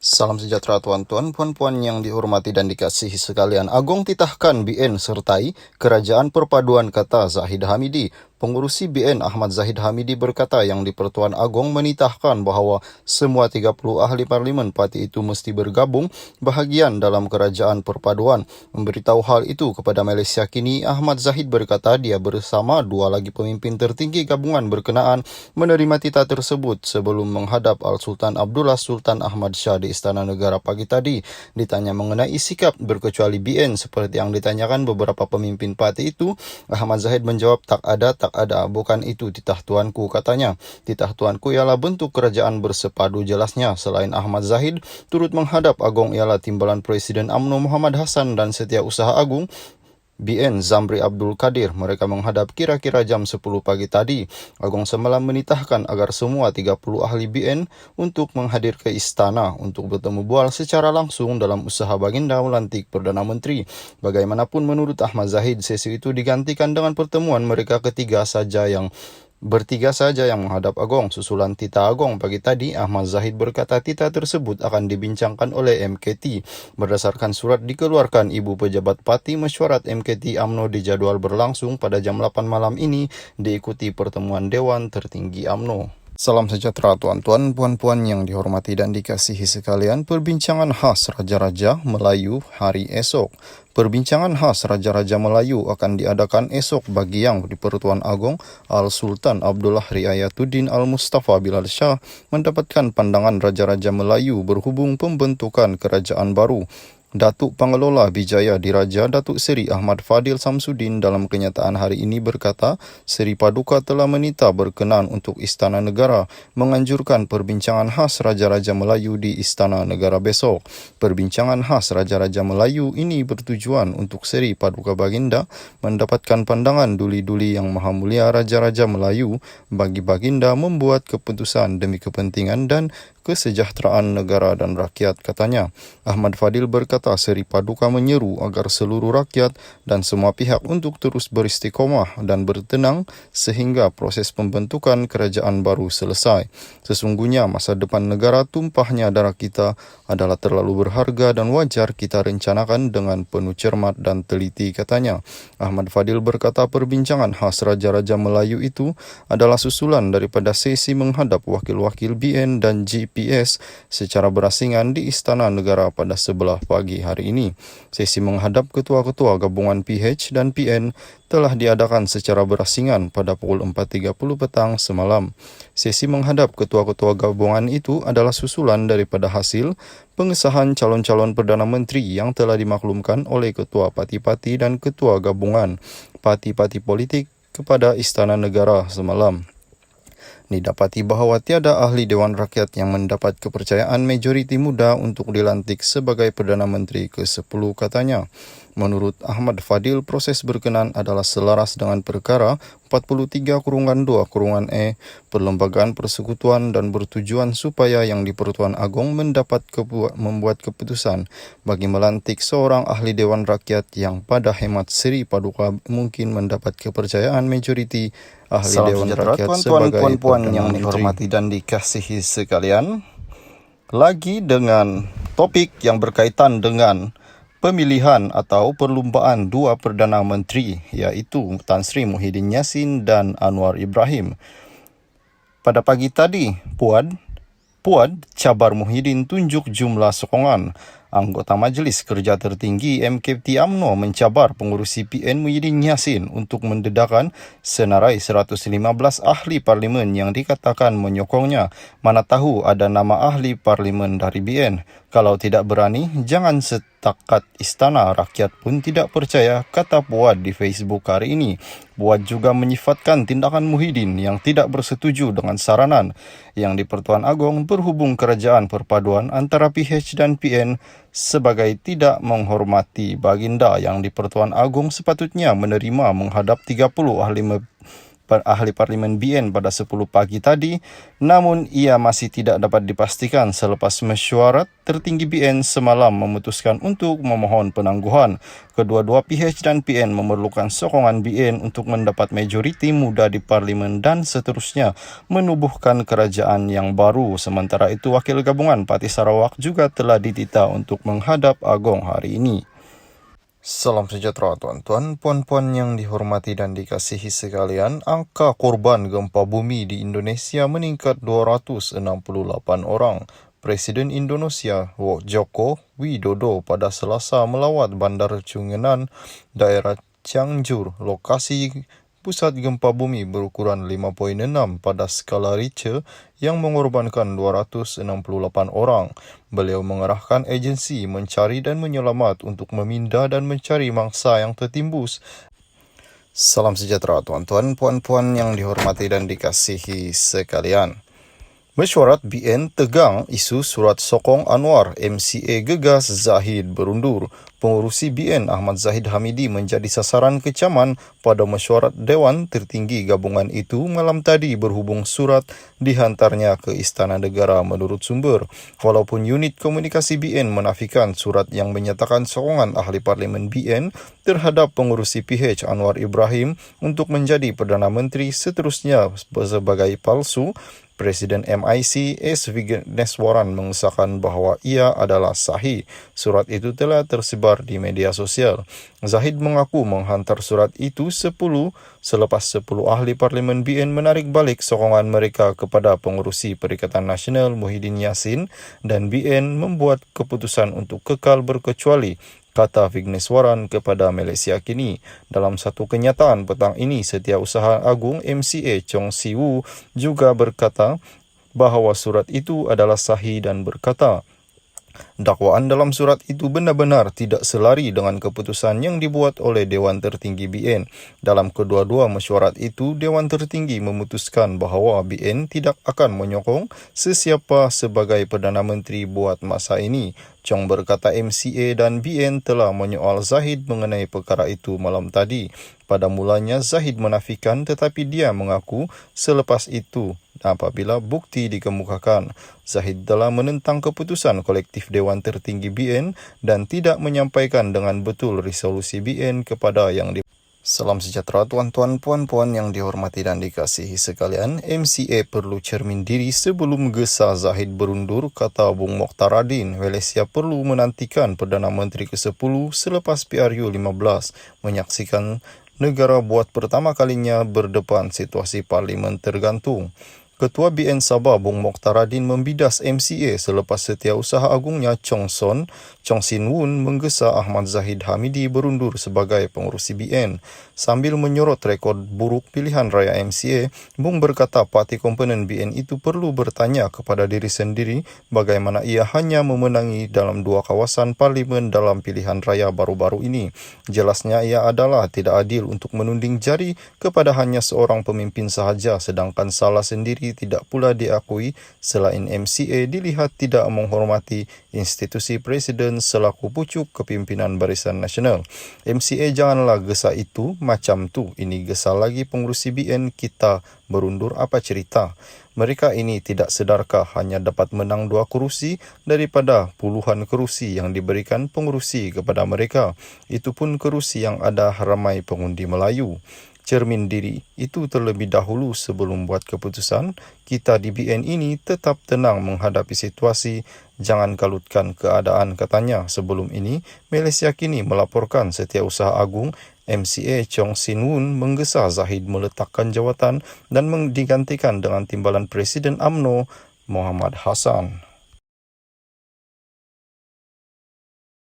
Salam sejahtera tuan-tuan, puan-puan yang dihormati dan dikasihi sekalian. Agung titahkan BN sertai Kerajaan Perpaduan, kata Zahid Hamidi. Pengurusi BN Ahmad Zahid Hamidi berkata yang di-Pertuan Agong menitahkan bahawa semua 30 ahli parlimen parti itu mesti bergabung bahagian dalam Kerajaan Perpaduan. Memberitahu hal itu kepada Malaysia Kini, Ahmad Zahid berkata dia bersama dua lagi pemimpin tertinggi gabungan berkenaan menerima titah tersebut sebelum menghadap Al-Sultan Abdullah Sultan Ahmad Shah di Istana Negara pagi tadi. Ditanya mengenai sikap berkecuali BN seperti yang ditanyakan beberapa pemimpin parti itu, Ahmad Zahid menjawab tak ada, bukan itu titah tuanku, katanya. Titah tuanku ialah bentuk kerajaan bersepadu, jelasnya. Selain Ahmad Zahid, turut menghadap Agong ialah Timbalan Presiden UMNO Muhammad Hassan dan Setiausaha Agung BN Zamri Abdul Kadir. Mereka menghadap kira-kira jam 10 pagi tadi. Agong semalam menitahkan agar semua 30 ahli BN untuk menghadir ke istana untuk bertemu bual secara langsung dalam usaha baginda melantik Perdana Menteri. Bagaimanapun menurut Ahmad Zahid, sesi itu digantikan dengan pertemuan mereka bertiga saja yang menghadap Agong. Susulan titah Agong pagi tadi, Ahmad Zahid berkata titah tersebut akan dibincangkan oleh MKT. Berdasarkan surat dikeluarkan Ibu Pejabat Parti, mesyuarat MKT UMNO dijadual berlangsung pada jam 8 malam ini diikuti pertemuan Dewan Tertinggi UMNO. Salam sejahtera tuan-tuan, puan-puan yang dihormati dan dikasihi sekalian. Perbincangan khas Raja-Raja Melayu hari esok. Perbincangan khas Raja-Raja Melayu akan diadakan esok bagi yang di-Pertuan Agong Al-Sultan Abdullah Riayatuddin Al-Mustafa Bilal Shah mendapatkan pandangan Raja-Raja Melayu berhubung pembentukan kerajaan baru. Datuk Pengelola Bijaya Diraja Datuk Seri Ahmad Fadil Samsudin dalam kenyataan hari ini berkata, Seri Paduka telah menita berkenan untuk Istana Negara menganjurkan perbincangan khas Raja-Raja Melayu di Istana Negara besok. Perbincangan khas Raja-Raja Melayu ini bertujuan untuk Seri Paduka Baginda mendapatkan pandangan duli-duli yang Maha Mulia Raja-Raja Melayu bagi Baginda membuat keputusan demi kepentingan dan kesejahteraan negara dan rakyat, katanya. Ahmad Fadil berkata Seri Paduka menyeru agar seluruh rakyat dan semua pihak untuk terus beristiqomah dan bertenang sehingga proses pembentukan kerajaan baru selesai. Sesungguhnya masa depan negara tumpahnya darah kita adalah terlalu berharga dan wajar kita rencanakan dengan penuh cermat dan teliti, katanya. Ahmad Fadil berkata perbincangan khas Raja-Raja Melayu itu adalah susulan daripada sesi menghadap wakil-wakil BN dan GPS secara berasingan di Istana Negara pada 11 pagi hari ini. Sesi menghadap ketua-ketua gabungan PH dan PN telah diadakan secara berasingan pada pukul 4.30 petang semalam. Sesi menghadap ketua-ketua gabungan itu adalah susulan daripada hasil pengesahan calon-calon Perdana Menteri yang telah dimaklumkan oleh ketua parti-parti dan ketua gabungan parti-parti politik kepada Istana Negara semalam. Didapati bahawa tiada ahli Dewan Rakyat yang mendapat kepercayaan majoriti muda untuk dilantik sebagai Perdana Menteri ke-10, katanya. Menurut Ahmad Fadil, proses berkenan adalah selaras dengan perkara 43-2-E Perlembagaan Persekutuan dan bertujuan supaya yang di-Pertuan Agong membuat keputusan bagi melantik seorang ahli Dewan Rakyat yang pada hemat Seri Paduka mungkin mendapat kepercayaan majoriti ahli Dewan Rakyat sebagai puan-puan yang dihormati dan dikasihi sekalian. Lagi dengan topik yang berkaitan dengan pemilihan atau perlumbaan dua Perdana Menteri, iaitu Tan Sri Muhyiddin Yassin dan Anwar Ibrahim. Pada pagi tadi, Puad cabar Muhyiddin tunjuk jumlah sokongan. Anggota Majlis Kerja Tertinggi MKT UMNO mencabar pengurusi PN Muhyiddin Yassin untuk mendedakan senarai 115 ahli parlimen yang dikatakan menyokongnya. Mana tahu ada nama ahli parlimen dari BN. Kalau tidak berani, jangan setakat Istana Rakyat pun tidak percaya, kata Puad di Facebook hari ini. Puad juga menyifatkan tindakan Muhyiddin yang tidak bersetuju dengan saranan yang di-Pertuan Agong berhubung kerajaan perpaduan antara PH dan PN sebagai tidak menghormati Baginda yang di-Pertuan Agong sepatutnya menerima menghadap 30 ahli parlimen BN pada 10 pagi tadi, namun ia masih tidak dapat dipastikan selepas mesyuarat tertinggi BN semalam memutuskan untuk memohon penangguhan. Kedua-dua PH dan PN memerlukan sokongan BN untuk mendapat majoriti muda di parlimen dan seterusnya menubuhkan kerajaan yang baru. Sementara itu, Wakil Gabungan Parti Sarawak juga telah ditita untuk menghadap Agong hari ini. Salam sejahtera tuan-tuan, puan-puan yang dihormati dan dikasihi sekalian. Angka korban gempa bumi di Indonesia meningkat 268 orang. Presiden Indonesia Joko Widodo pada Selasa melawat Bandar Cungenan, daerah Cianjur, lokasi pusat gempa bumi berukuran 5.6 pada skala Richter yang mengorbankan 268 orang. Beliau mengerahkan agensi mencari dan menyelamat untuk memindah dan mencari mangsa yang tertimbus. Salam sejahtera tuan-tuan, puan-puan yang dihormati dan dikasihi sekalian. Mesyuarat BN tegang isu surat sokong Anwar, MCA gegas Zahid berundur. Pengurusi BN Ahmad Zahid Hamidi menjadi sasaran kecaman pada mesyuarat Dewan Tertinggi gabungan itu malam tadi berhubung surat dihantarnya ke Istana Negara menurut sumber. Walaupun unit komunikasi BN menafikan surat yang menyatakan sokongan ahli parlimen BN terhadap pengurusi PH Anwar Ibrahim untuk menjadi Perdana Menteri seterusnya sebagai palsu, Presiden MIC S. Vigneswaran mengesahkan bahawa ia adalah sahih. Surat itu telah tersebar di media sosial. Zahid mengaku menghantar surat itu selepas 10 ahli parlimen BN menarik balik sokongan mereka kepada pengurusi Perikatan Nasional Muhyiddin Yassin dan BN membuat keputusan untuk kekal berkecuali, kata Vigneswaran kepada Malaysia Kini. Dalam satu kenyataan petang ini, Setiausaha Agung MCA Chong Si Wu juga berkata bahawa surat itu adalah sahih dan berkata, dakwaan dalam surat itu benar-benar tidak selari dengan keputusan yang dibuat oleh Dewan Tertinggi BN. Dalam kedua-dua mesyuarat itu, Dewan Tertinggi memutuskan bahawa BN tidak akan menyokong sesiapa sebagai Perdana Menteri buat masa ini. Chong berkata MCA dan BN telah menyoal Zahid mengenai perkara itu malam tadi. Pada mulanya Zahid menafikan, tetapi dia mengaku selepas itu apabila bukti dikemukakan. Zahid telah menentang keputusan kolektif Dewan Tertinggi BN dan tidak menyampaikan dengan betul resolusi BN kepada yang Salam sejahtera tuan-tuan, puan-puan yang dihormati dan dikasihi sekalian. MCA perlu cermin diri sebelum gesa Zahid berundur, kata Bung Mokhtaradin. Malaysia perlu menantikan Perdana Menteri ke-10 selepas PRU 15 menyaksikan negara buat pertama kalinya berdepan situasi parlimen tergantung. Ketua BN Sabah Bung Mokhtaradin membidas MCA selepas Setiausaha Agungnya Chong Sin Wun menggesa Ahmad Zahid Hamidi berundur sebagai pengurusi BN. Sambil menyorot rekod buruk pilihan raya MCA, Bung berkata parti komponen BN itu perlu bertanya kepada diri sendiri bagaimana ia hanya memenangi dalam 2 kawasan parlimen dalam pilihan raya baru-baru ini. Jelasnya ia adalah tidak adil untuk menunding jari kepada hanya seorang pemimpin sahaja, sedangkan salah sendiri tidak pula diakui. Selain MCA dilihat tidak menghormati institusi presiden selaku pucuk kepimpinan Barisan Nasional. MCA janganlah gesa itu macam tu. Ini gesa lagi pengurusi BN kita berundur, apa cerita? Mereka ini tidak sedarkah hanya dapat menang 2 kerusi daripada puluhan kerusi yang diberikan pengurusi kepada mereka. Itu pun kerusi yang ada ramai pengundi Melayu. Cermin diri itu terlebih dahulu sebelum buat keputusan. Kita di BN ini tetap tenang menghadapi situasi. Jangan kalutkan keadaan, katanya. Sebelum ini, Malaysia Kini melaporkan Setiausaha Agung MCA Chong Sin Wun menggesa Zahid meletakkan jawatan dan digantikan dengan timbalan Presiden UMNO Muhammad Hassan.